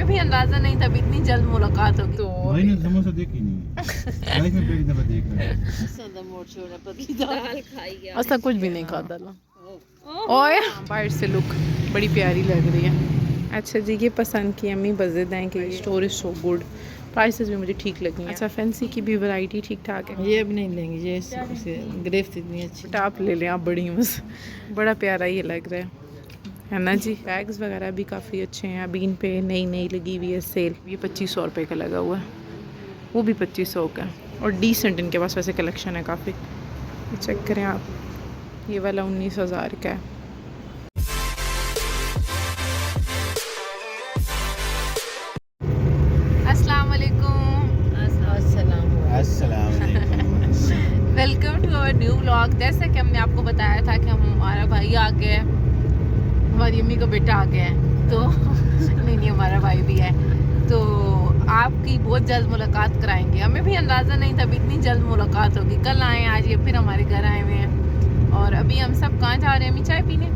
हमें भी अंदाजा नहीं था इतनी जल्द मुलाकात होगी। तो भाई ने समोसा देखी नहीं लाइफ में पहली दफा देख रहा है। ऐसा कुछ भी नहीं खाता ला। ओए बाहर से लुक बड़ी प्यारी लग रही है। अच्छा जी, ये पसंद की अम्मी बज़िद हैं कि store is so good, prices भी मुझे ठीक लगी हैं। अच्छा फैंसी की भी वैरायटी ठीक ठाक है। ये अब नहीं लेंगे, ये ग्रेफ्ट इतनी अच्छी। बट आप ले लें, आप बड़ी बस बड़ा प्यारा ये लग रहा है ना जी। बैग्स वगैरह भी काफ़ी अच्छे हैं। अभी इन पे नई लगी हुई है सेल। ये 2500 रुपये का लगा हुआ है, वो भी 2500 का। और डिसेंट इनके पास वैसे कलेक्शन है काफ़ी। चेक करें आप, ये वाला 19,000 का है। अस्सलाम वालेकुम, welcome to our new vlog. जैसे कि हमने आपको बताया था कि हमारा भाई आ गया है, हमारी अम्मी का बेटा आ गया है, तो नहीं हमारा भाई भी है, तो आपकी बहुत जल्द मुलाकात कराएंगे। हमें भी अंदाज़ा नहीं था इतनी जल्द मुलाकात होगी। कल आए, आज ये फिर हमारे घर आए हुए हैं। और अभी हम सब कहाँ जा रहे हैं? अम्मी चाय पीने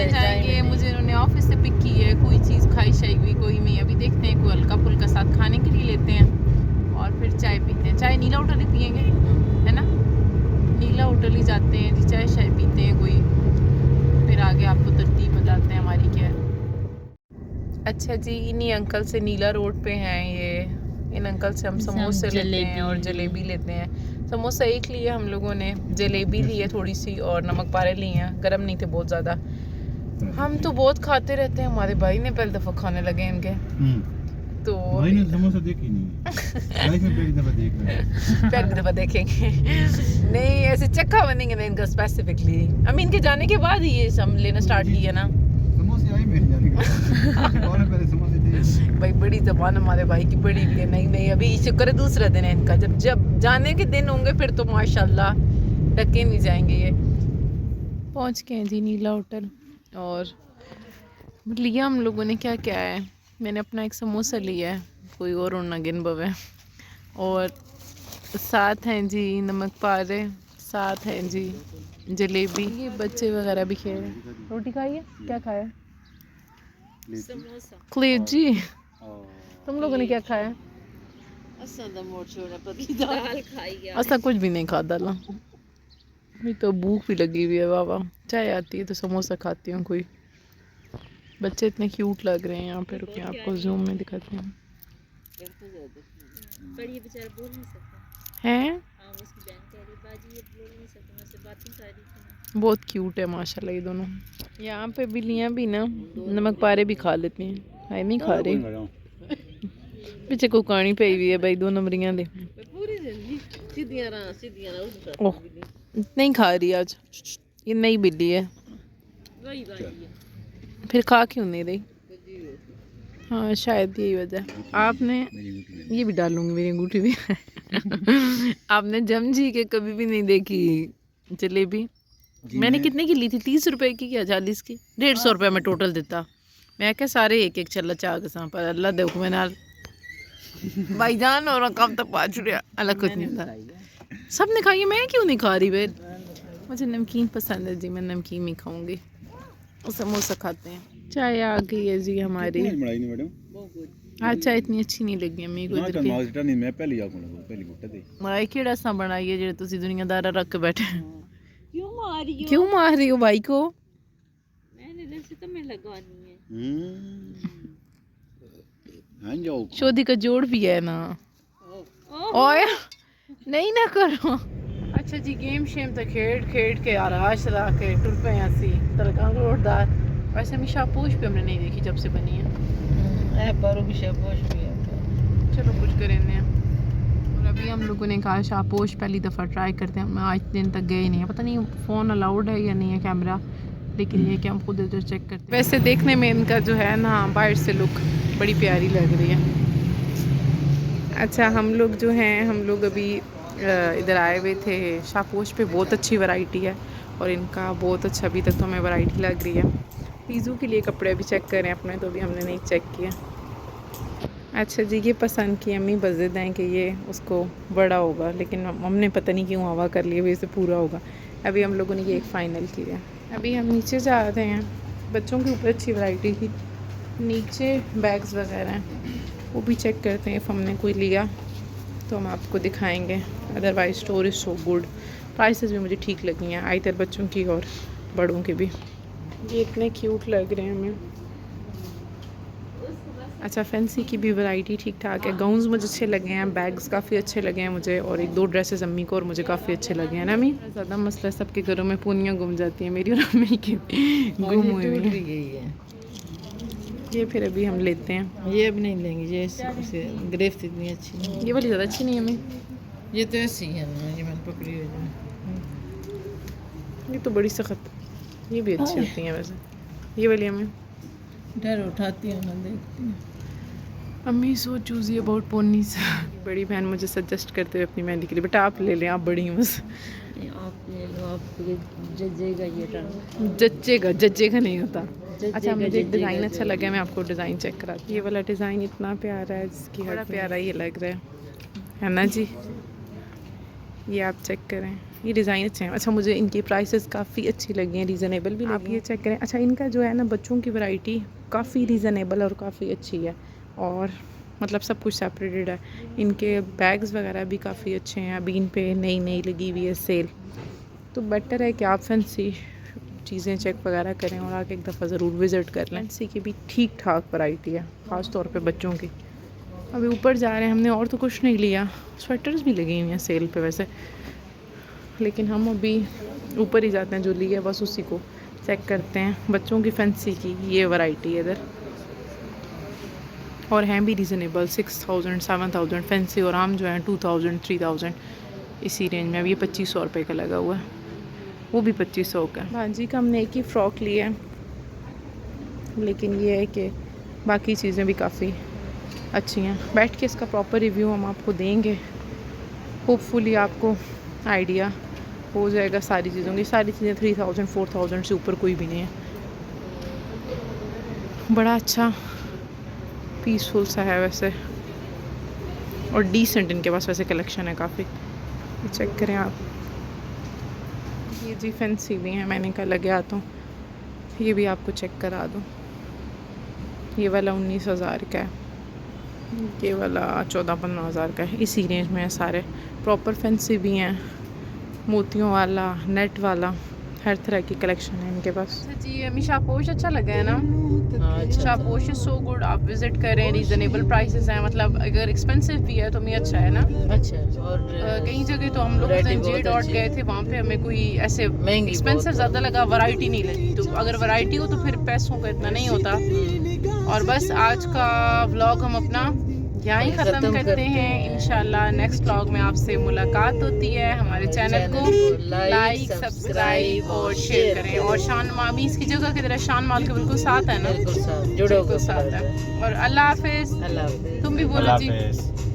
जाएंगे। मुझे उन्होंने ऑफिस से पिक की है। कोई चीज़ खाई शाई हुई कोई नहीं, अभी देखते हैं कोई हल्का फुल्का साथ खाने के लिए लेते हैं और फिर चाय पीते हैं। चाय नीला होटल ही पियेंगे, है ना? नीला होटल ही जाते हैं जी, चाय शाय पीते हैं कोई, फिर आगे आपको तरतीब बताते हैं हमारी क्या है। अच्छा जी, इन्हीं अंकल से नीला रोड पे हैं ये। इन अंकल से हम समोसे लेते हैं और जलेबी लेते हैं। समोसा एक लिया हम लोगों ने, जलेबी ली है थोड़ी सी और नमक पारे लिए हैं। गर्म नहीं थे बहुत ज़्यादा। हम तो बहुत खाते रहते हैं, हमारे भाई ने पहली दफ़ा खाने लगे इनके। तो भाई ने समोसा देखी नहीं लाइफ में पहली दफा देख रहा है। पहली दफ़ा देखेंगे। नहीं ऐसे चक्का बनेंगे ना इनका स्पेसिफिकली। हम इनके जाने के बाद ही ये सब लेना स्टार्ट किया ना। समोसे आई मेरे जाने के बाद। और पहले समोसे थे भाई बड़ी ज़बान हमारे भाई की बड़ी भी है। नहीं अभी शुक्र है दूसरा दिन है इनका। जब जाने के दिन होंगे फिर तो माशाल्लाह डके नहीं जाएंगे ये। पहुंच गए हैं जी नीला होटल। और लिया हम लोगों ने क्या क्या है, मैंने अपना एक समोसा लिया है, कोई और ना गिन बवे, और साथ हैं जी नमक पारे, साथ हैं जी जलेबी। ये बच्चे वगैरह भी खेल रहे हैं। रोटी खाई है? क्या खाया? क्लेव जी, तुम लोगों ने क्या खाया? ऐसा कुछ भी नहीं खाता ला। अभी तो भूख भी लगी हुई है वाह। चाय आती है तो समोसा खाती हूँ कोई। बच्चे इतने क्यूट लग रहे हैं यहाँ पे। रुके आपको जूम में दिखाते हैं। हैं बहुत क्यूट है माशाल्लाह ये दोनों। यहाँ पे बिल्लियाँ भी ना नमक पारे भी खा लेती हैं। है नहीं खा रही, पीछे को कहानी पई हुई है भाई, दो नंबरियां दे। ओह नहीं खा रही आज, ये नई बिल्ली है। फिर खा क्यों नहीं रही? हाँ शायद यही वजह। आपने ये भी डालूंगी, मेरी अंगूठी भी आपने जमजी के कभी भी नहीं देखी जलेबी? मैंने कितने की ली थी? 30 रुपए की या 40 की? 150 रुपये में टोटल देता। मैं क्या सारे एक एक चला चाह के पर अल्लाह देखो मैं नाल भाईजान और कब तक पा छुड़िया अलग कुछ नहीं था। सब ने खाई है, मैं क्यों नहीं खा रही? फिर मुझे नमकीन पसंद है जी, मैं नमकीन ही खाऊंगी। समोसा खाते हैं। चाय आ गई है जी हमारी। आज चाय इतनी अच्छी नहीं लगी अम्मी को इधर की। मैं पहली माई केड़ा सा बनाई है जेड़े तुसी दुनियादारा रख के बैठे। क्यों मार रही हो भाई को? मैंने वैसे तो मैं लगानी है। शोधी का जोड़ भी है ना। ओए नहीं ना करो। अच्छा जी, गेम शेम तो खेड के आराश ला के टुर पे हसी तलका रोडदार। वैसे हमें शापोश भी हमने नहीं देखी जब से बनी है। पर भी शापोश भी है। चलो कुछ करेंगे। और अभी हम लोगों ने कहा शापोश पहली दफ़ा ट्राई करते हैं। हम आज दिन तक गए नहीं है, पता नहीं फ़ोन अलाउड है या नहीं है कैमरा, लेकिन ये कि हम खुद इधर चेक करते हैं। वैसे देखने में इनका जो है ना बाहर से लुक बड़ी प्यारी लग रही है। अच्छा हम लोग जो हैं, हम लोग अभी इधर आए हुए थे शापोश पे। बहुत अच्छी वैरायटी है और इनका बहुत अच्छा अभी तक तो हमें वैरायटी लग रही है। पीज़ू के लिए कपड़े अभी चेक करें अपने, तो अभी हमने नहीं चेक किया। अच्छा जी, ये पसंद की अम्मी बज़िद हैं कि ये उसको बड़ा होगा, लेकिन हमने पता नहीं क्यों हवा कर लिया, वैसे पूरा होगा। अभी हम लोगों ने ये एक फ़ाइनल किया। अभी हम नीचे जा रहे हैं। बच्चों के ऊपर अच्छी वैरायटी थी, नीचे बैग्स वगैरह हैं, वो भी चेक करते हैं। इफ़ हमने कोई लिया तो हम आपको दिखाएंगे। Otherwise store is so good. Prices भी मुझे ठीक लगी हैं, आयतर बच्चों की और बड़ों के भी। ये इतने क्यूट लग रहे हैं हमें। अच्छा, फैंसी की भी वैरायटी ठीक ठाक है। गाउन्स मुझे अच्छे लगे हैं, बैग्स काफ़ी अच्छे लगे हैं मुझे, और एक दो ड्रेसेस अम्मी को और मुझे काफ़ी अच्छे लगे हैं ना अम्मी। ज़्यादा मसला सबके घरों में पूनियाँ गुम जाती हैं, मेरी और अम्मी की गुम हुई टूट हैं। भी गई है। ये फिर अभी हम लेते हैं। ये अब नहीं लेंगे, ये उसे गिरफ्त इतनी अच्छी नहीं। ये वाली ज़्यादा अच्छी नहीं है अम्मी। ये तो ऐसी है ना, ये मैंने पकड़ी हुई है। ये तो बड़ी सख्त, ये भी अच्छी होती हैं वैसे। ये वाली अम्मी। डर उठाती है ना, देखती है। अम्मी सो चूज़ी अबाउट पोनीस। बड़ी बहन मुझे सजेस्ट करते हुए अपनी मेहंदी के लिए, बेटा आप ले लें, आप बड़ी हैं बस। आप ले लो, आप जजेगा ये रंग। जजेगा नहीं होता। अच्छा, मुझे एक जजेगा, डिज़ाइन अच्छा जजेगा। लगा है, मैं आपको डिज़ाइन चेक कराती हूँ। ये वाला डिज़ाइन इतना प्यारा है, जिसकी बड़ा प्यारा ये लग रहा है ना जी। ये आप चेक करें, ये डिज़ाइन अच्छे हैं। अच्छा, मुझे इनकी प्राइसेस काफ़ी अच्छी लगी हैं, रीज़नेबल भी। आप ये चेक करें। अच्छा, इनका जो है ना बच्चों की वैरायटी काफ़ी रीज़नेबल और काफ़ी अच्छी है, और मतलब सब कुछ सेपरेटेड है। इनके बैग्स वगैरह भी काफ़ी अच्छे हैं। अभी इन पे नई नई लगी हुई है सेल, तो बेटर है कि आप फैंसी चीज़ें चेक वगैरह करें और आके एक दफ़ा ज़रूर विज़िट कर लें। फैंसी की भी ठीक ठाक वैरायटी है, ख़ास तौर पे बच्चों की। अभी ऊपर जा रहे हैं हमने, और तो कुछ नहीं लिया। स्वेटर्स भी लगी हुई हैं सेल पे वैसे, लेकिन हम अभी ऊपर ही जाते हैं। जो लिया बस उसी को चेक करते हैं। बच्चों की फैंसी की ये वैरायटी है इधर, और हैं भी रीज़नेबल। 6000 7000 फैंसी, और आम जो है 2000 3000 इसी रेंज में। अब ये 2500 रुपये का लगा हुआ है, वो भी 2500 का। भांजी का हमने एक ही फ़्रॉक लिया है, लेकिन ये है कि बाकी चीज़ें भी काफ़ी अच्छी हैं। बैठ के इसका प्रॉपर रिव्यू हम आपको देंगे। होपफुली आपको आइडिया हो जाएगा सारी चीज़ों की। सारी चीज़ें 3000 4000 से ऊपर कोई भी नहीं है। बड़ा अच्छा पीसफुल सा है वैसे, और डिसेंट इनके पास वैसे कलेक्शन है काफ़ी। चेक करें आप। ये जी फैंसी भी हैं, मैंने कहा लगे आता हूँ, ये भी आपको चेक करा दूँ। ये वाला 19,000 का है, ये वाला 14-15 हज़ार का है। इसी रेंज में है सारे। प्रॉपर फैंसी भी हैं, मोतियों वाला, नेट वाला, हर तरह की कलेक्शन है इनके पास। जी अम्मी, शापोश अच्छा लगा है ना? शापोश इज सो गुड। आप विजिट करें, रीजनेबल प्राइसेस हैं। मतलब अगर एक्सपेंसिव भी है तो मैं अच्छा है ना। अच्छा, और कई जगह तो हम लोग variety जे बहुत डॉट अच्छी गए थे, वहाँ पे हमें कोई ऐसे महंगी एक्सपेंसिव बहुत ज़्यादा लगा, वैरायटी नहीं लगी। तो अगर वैरायटी हो तो फिर पैसों का इतना नहीं होता। और बस आज का व्लॉग हम अपना यहाँ ही ख़त्म करते हैं। इंशाल्लाह नेक्स्ट व्लॉग में आपसे मुलाकात होती है। हमारे चैनल को लाइक, सब्सक्राइब और शेयर करें। और शान मामी इसकी जगह की तरह शान माल के बिल्कुल साथ है ना, बिल्कुल साथ जुड़ो बिल्कुल साथ है। और अल्लाह हाफिज़। अल्लाह हाफिज़। तुम भी बोलो अल्लाह जी। हाफ़िज़।